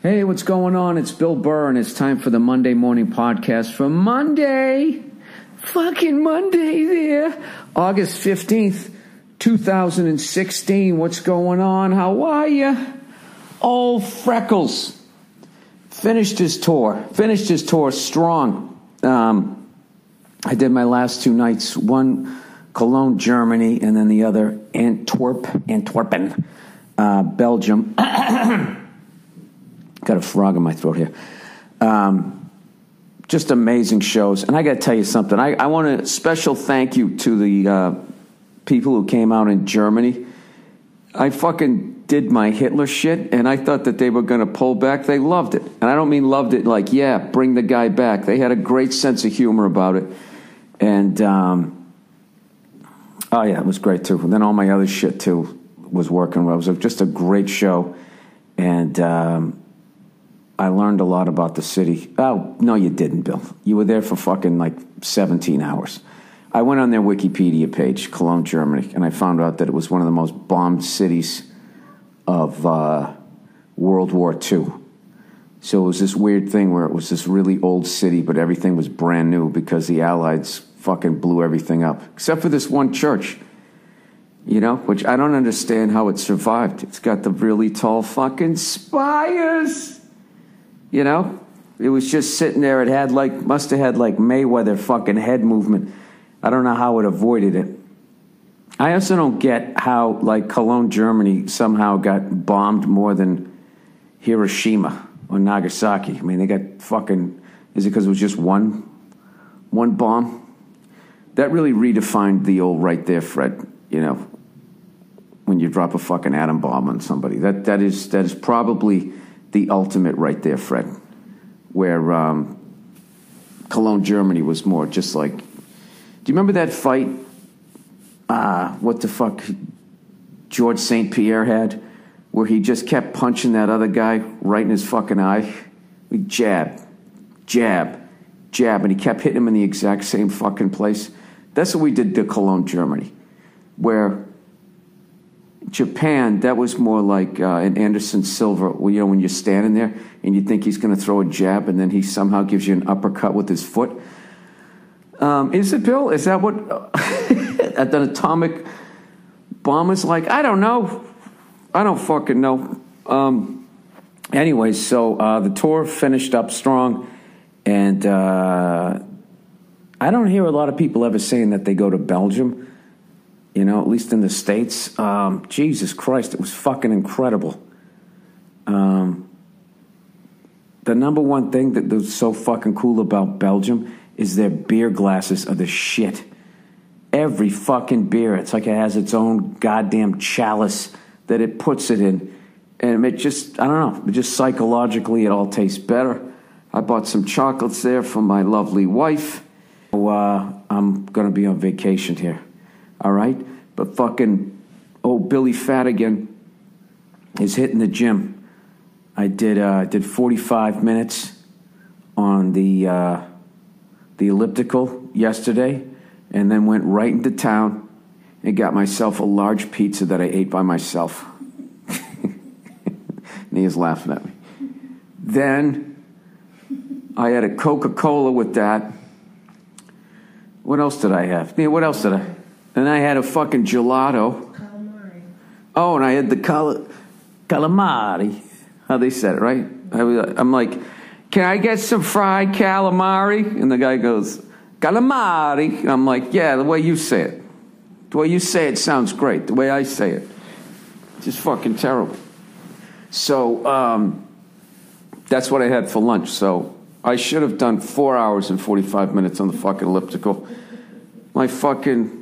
Hey, what's going on? It's Bill Burr, and it's time for the Monday morning podcast for Monday. Fucking Monday there. August 15th, 2016. What's going on? How are you? Old Freckles. Finished his tour strong. I did my last two nights. One, Cologne, Germany, and then the other, Antwerpen, Belgium. Got a frog in my throat here. Just amazing shows. And I got to tell you something. I want a special thank you to the people who came out in Germany. I fucking did my Hitler shit, and I thought that they were going to pull back. They loved it. And I don't mean loved it like, yeah, bring the guy back. They had a great sense of humor about it. And, oh, yeah, it was great, too. And then all my other shit, too, was working well. It was just a great show. And I learned a lot about the city. Oh, no, you didn't, Bill. You were there for fucking like 17 hours. I went on their Wikipedia page, Cologne, Germany, and I found out that it was one of the most bombed cities of World War II. So it was this weird thing where it was this really old city, but everything was brand new because the Allies fucking blew everything up. Except for this one church, you know, which I don't understand how it survived. It's got the really tall fucking spires. You know, it was just sitting there. It had must have had like Mayweather fucking head movement. I don't know how it avoided it. I also don't get how like Cologne, Germany somehow got bombed more than Hiroshima or Nagasaki. I mean, they got fucking, is it because it was just one bomb? That really redefined the old right there, Fred, you know, when you drop a fucking atom bomb on somebody. That is probably the ultimate right there, Fred, where Cologne, Germany was more just like, do you remember that fight, what the fuck George St. Pierre had, where he just kept punching that other guy right in his fucking eye? Jab, and he kept hitting him in the exact same fucking place. That's what we did to Cologne, Germany, where Japan, that was more like an Anderson Silva, you know, when you're standing there and you think he's going to throw a jab and then he somehow gives you an uppercut with his foot. Is it, Bill? Is that what an atomic bomb is like? I don't know. I don't fucking know. Anyways, so the tour finished up strong, and I don't hear a lot of people ever saying that they go to Belgium. You know, at least in the States. Jesus Christ, it was fucking incredible. The number one thing that was so fucking cool about Belgium is their beer glasses are the shit. Every fucking beer, it's like it has its own goddamn chalice that it puts it in. And it just, I don't know, just psychologically it all tastes better. I bought some chocolates there for my lovely wife. So, I'm going to be on vacation here. All right? But fucking old Billyfatagain is hitting the gym. I did 45 minutes on the elliptical yesterday, and then went right into town and got myself a large pizza that I ate by myself. And he is laughing at me. Then I had a Coca-Cola with that. What else did I have? Yeah, what else did I? And I had a fucking gelato. Calamari. Oh, and I had the calamari. How they said it, right? I'm like, can I get some fried calamari? And the guy goes, calamari. And I'm like, yeah, the way you say it. The way you say it sounds great. The way I say it, just fucking terrible. So that's what I had for lunch. So I should have done 4 hours and 45 minutes on the fucking elliptical. My fucking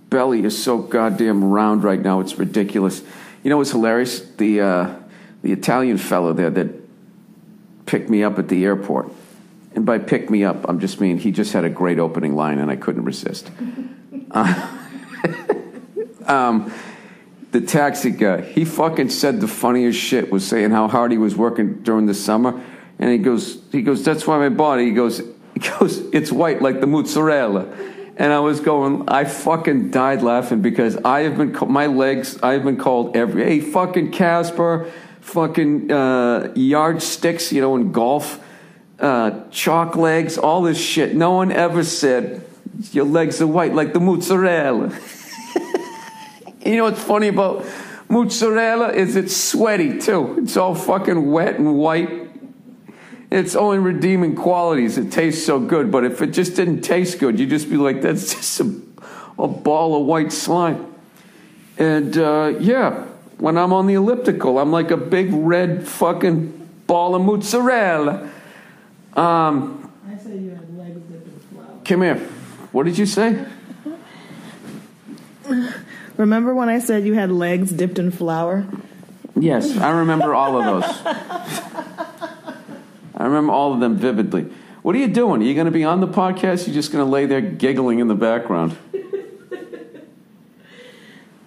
belly is so goddamn round right now. It's ridiculous. You know what's hilarious? The Italian fellow there that picked me up at the airport. And by pick me up, I'm just mean he just had a great opening line and I couldn't resist. The taxi guy, he fucking said the funniest shit, was saying how hard he was working during the summer. And he goes, that's why my body, he goes, it's white like the mozzarella. And I fucking died laughing because I have been called hey, fucking Casper, fucking yardsticks, in golf, chalk legs, all this shit. No one ever said your legs are white like the mozzarella. You know what's funny about mozzarella is it's sweaty too. It's all fucking wet and white. Its only redeeming qualities, it tastes so good. But if it just didn't taste good, you'd just be like, that's just a ball of white slime. And when I'm on the elliptical, I'm like a big red fucking ball of mozzarella. I said you had legs dipped in flour. Come here. What did you say? Remember when I said you had legs dipped in flour? Yes, I remember all of those. I remember all of them vividly. What are you doing? Are you going to be on the podcast? You're just going to lay there giggling in the background.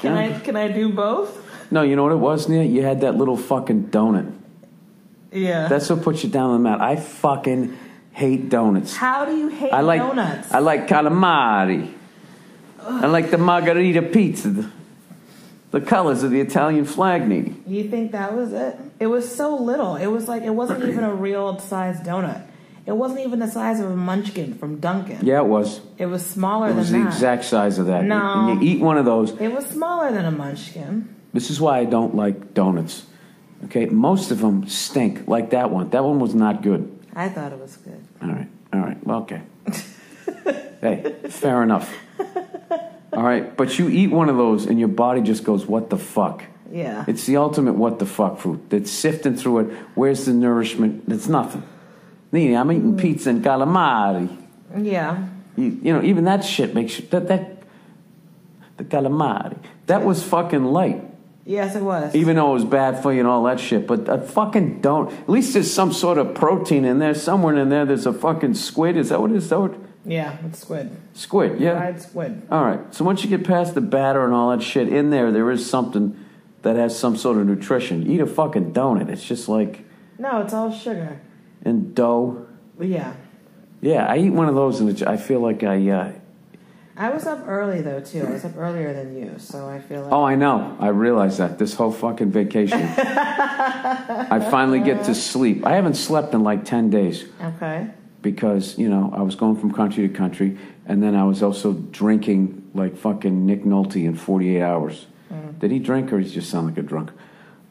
Can I do both? No, you know what it was, Nia? You had that little fucking donut. Yeah. That's what puts you down on the mat. I fucking hate donuts. How do you hate donuts? I like calamari. I like the margarita pizza. The colors of the Italian flag, Nene. You think that was it? It was so little. It was like, it wasn't even a real size donut. It wasn't even the size of a munchkin from Dunkin'. Yeah, it was. It was smaller than that. It was the exact size of that. No. And you eat one of those. It was smaller than a munchkin. This is why I don't like donuts. Okay? Most of them stink, like that one. That one was not good. I thought it was good. All right. Well, okay. Hey, fair enough. All right, but you eat one of those and your body just goes, what the fuck? Yeah. It's the ultimate what the fuck food. It's sifting through it. Where's the nourishment? It's nothing. Nene, I'm eating pizza and calamari. Yeah. You know, even that shit makes you... The calamari. That was fucking light. Yes, it was. Even though it was bad for you and all that shit. But I fucking don't... At least there's some sort of protein in there. Somewhere in there there's a fucking squid. Is that what it is? Yeah, it's squid. Squid, yeah. Fried squid. All right. So once you get past the batter and all that shit, in there is something that has some sort of nutrition. You eat a fucking donut. It's just like... No, it's all sugar. And dough. Yeah. Yeah, I eat one of those and I feel like I was up early, though, too. I was up earlier than you, so I feel like... Oh, I know. I realize that. This whole fucking vacation. I finally get to sleep. I haven't slept in like 10 days. Okay. Because, I was going from country to country, and then I was also drinking like fucking Nick Nolte in 48 hours. Did he drink, or did he just sound like a drunk?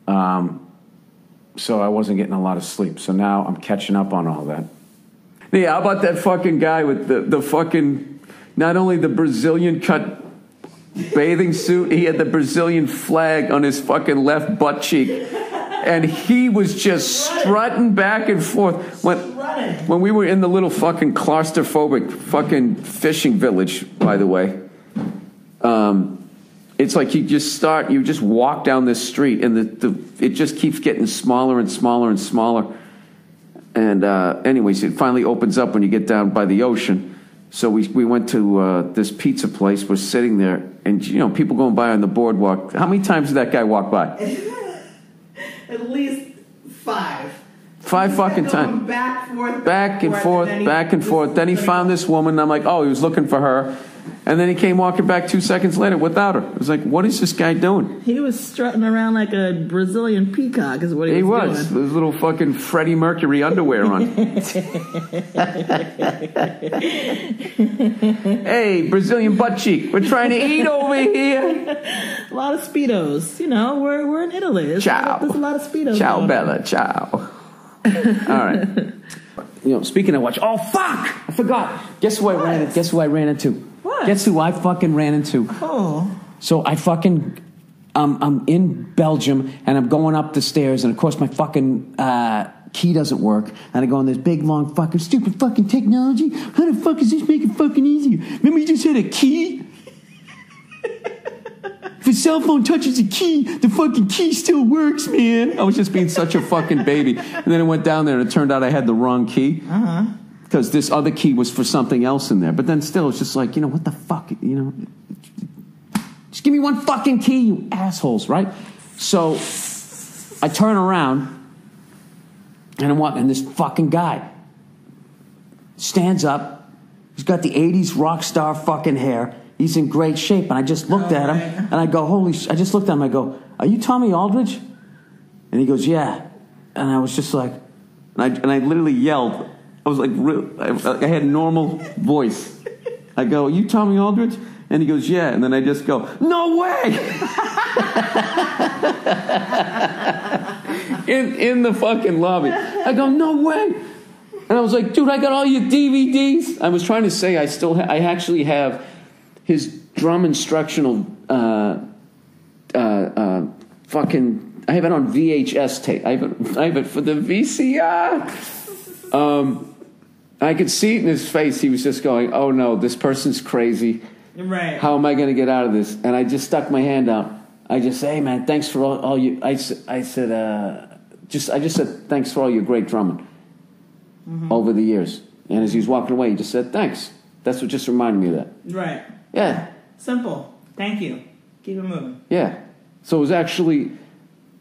So I wasn't getting a lot of sleep. So now I'm catching up on all that. Yeah, how about that fucking guy with the fucking, not only the Brazilian cut bathing suit, he had the Brazilian flag on his fucking left butt cheek. And he was just strutting back and forth. When we were in the little fucking claustrophobic fucking fishing village, by the way, it's like you just walk down this street, and it just keeps getting smaller and smaller and smaller. And anyways, it finally opens up when you get down by the ocean. So we went to this pizza place. We're sitting there, and people going by on the boardwalk. How many times did that guy walk by? At least 5. 5 fucking times. Back and forth. Then he found this woman, and I'm like, oh, he was looking for her. And then he came walking back 2 seconds later without her. I was like, what is this guy doing? He was strutting around like a Brazilian peacock is what he was doing. He was. His little fucking Freddie Mercury underwear on. Hey, Brazilian butt cheek. We're trying to eat over here. A lot of Speedos. We're in Italy. Ciao. There's a lot of Speedos. Ciao, Bella. Ciao. All right. Speaking of which, oh fuck! I forgot. Guess who I ran into? What? Guess who I fucking ran into? Oh. So I fucking, I'm in Belgium, and I'm going up the stairs, and of course my fucking key doesn't work, and I go on this big, long, fucking, stupid fucking technology. How the fuck is this make it fucking easier? Remember you just had a key? If a cell phone touches a key, the fucking key still works, man. I was just being such a fucking baby. And then I went down there, and it turned out I had the wrong key. Uh-huh. Because this other key was for something else in there. But then still, it's just like, what the fuck, Just give me one fucking key, you assholes, right? So I turn around, and I'm walking, and this fucking guy stands up, He's got the 80s rock star fucking hair. He's in great shape. And I just looked at him, and I go, I just looked at him, I go, are you Tommy Aldridge? And he goes, yeah. And I was just like, and I literally yelled. I was like, I had normal voice. I go, you Tommy Aldridge? And he goes, yeah. And then I just go, no way! in the fucking lobby. I go, no way! And I was like, dude, I got all your DVDs. I was trying to say I actually have his drum instructional fucking, I have it on VHS tape. I have it for the VCR. I could see it in his face. He was just going, oh no, this person's crazy. Right. How am I going to get out of this? And I just stuck my hand out. I just said, hey man, thanks for all you. I just said thanks for all your great drumming over the years. And as he was walking away, he just said thanks. That's what just reminded me of that. Right. Yeah. Simple. Thank you. Keep it moving. Yeah. So it was actually,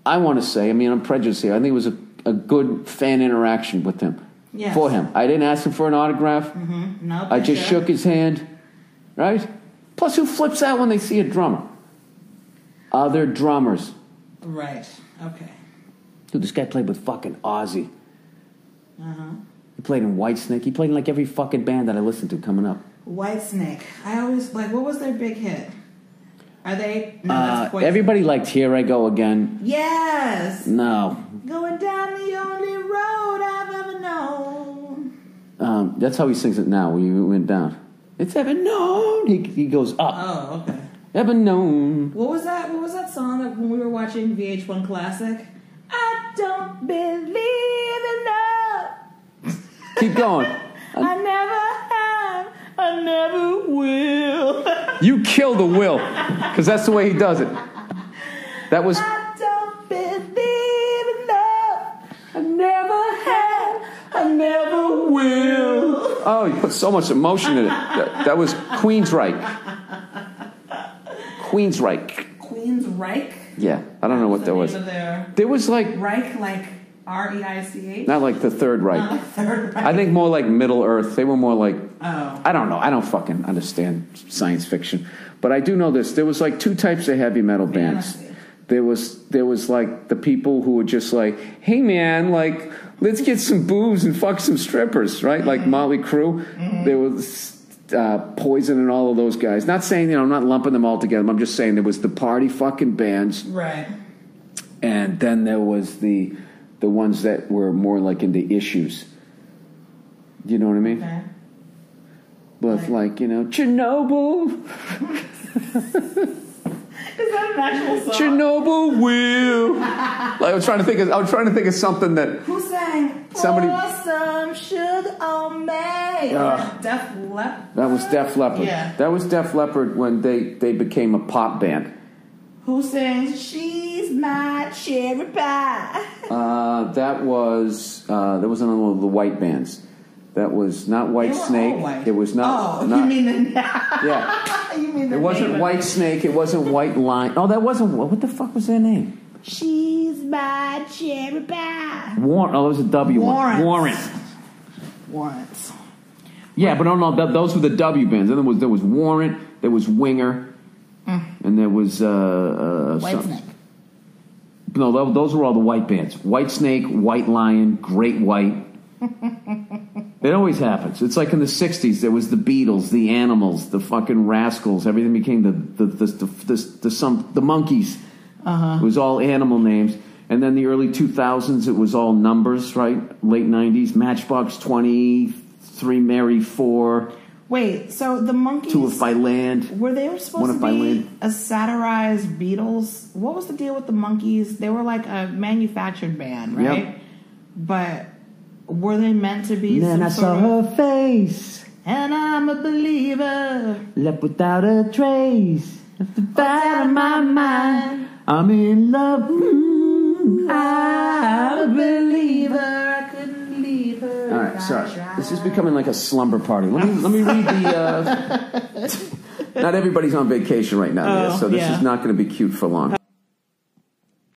I want to say, I mean, I'm prejudiced here. I think it was a good fan interaction with him. Yes. For him. I didn't ask him for an autograph. No, I just shook his hand. Right? Plus, who flips out when they see a drummer? Other drummers. Right. Okay. Dude, this guy played with fucking Ozzy. He played in Whitesnake. He played in like every fucking band that I listened to coming up. Whitesnake. I always, like, what was their big hit? Are they? No, that's Poison. Everybody liked Here I Go Again. Yes. No. Going down the only road I've ever known. That's how he sings it now. When you went down. It's ever known. He goes up. Oh, okay. Ever known. What was that? What was that song that when we were watching VH1 Classic? I don't believe in love. Keep going. I never have. I never will. You kill the will, because that's the way he does it. That was. I don't believe in love. I never have. I never will. Oh, he put so much emotion in it. That was Queensryche. Queensryche? Yeah, I don't know what that was. There was like Reich, like R-E-I-C-H? not like the Third Reich. Not like Third Reich. I think more like Middle Earth. They were more like Oh. I don't know. I don't fucking understand science fiction, but I do know this. There was like two types of heavy metal bands. Fantasy. There was like the people who were just like, hey man, like let's get some booze and fuck some strippers, right? Like Motley Crue. There was Poison and all of those guys. Not saying, I'm not lumping them all together. I'm just saying there was the party fucking bands. Right. And then there was the ones that were more like into issues. You know what I mean? Okay. But like, Chernobyl. Is that an actual song? Chernobyl will. Like, I was trying to think of something that. Who sang? Somebody. Pour some sugar on me. Def Leppard. That was Def Leppard. Yeah. That was Def Leppard when they became a pop band. Who sings She's My Cherry Pie? That was another one of the white bands. That was not White Snake. White. It was not. You mean the yeah. You mean the It wasn't name White Snake. It wasn't White Line. Oh, that wasn't. What the fuck was their name? She's my cherry pie. Warrant. Oh, it was a W one. Warrants. Yeah, but no, those were the W bands. Then there was Warrant. There was Winger, and there was White Snake. No, those were all the white bands. White Snake, White Lion, Great White. It always happens. It's like in the 60s, there was the Beatles, the Animals, the fucking Rascals. Everything became the Monkeys. It was all animal names. And then the early 2000s, it was all numbers, right? Late 90s, Matchbox 20, 3 Mary 4. Wait, so the Monkeys... 2 If I Land. Were they supposed to be a satirized Beatles? What was the deal with the Monkeys? They were like a manufactured band, right? Yep. But were they meant to be Then I saw her face. And I'm a believer. Left without a trace. Left out of my mind. I'm in love. I'm a believer. I couldn't leave her. All right, sorry. This is becoming like a slumber party. Let me read the. Not everybody's on vacation right now, so this is not going to be cute for long.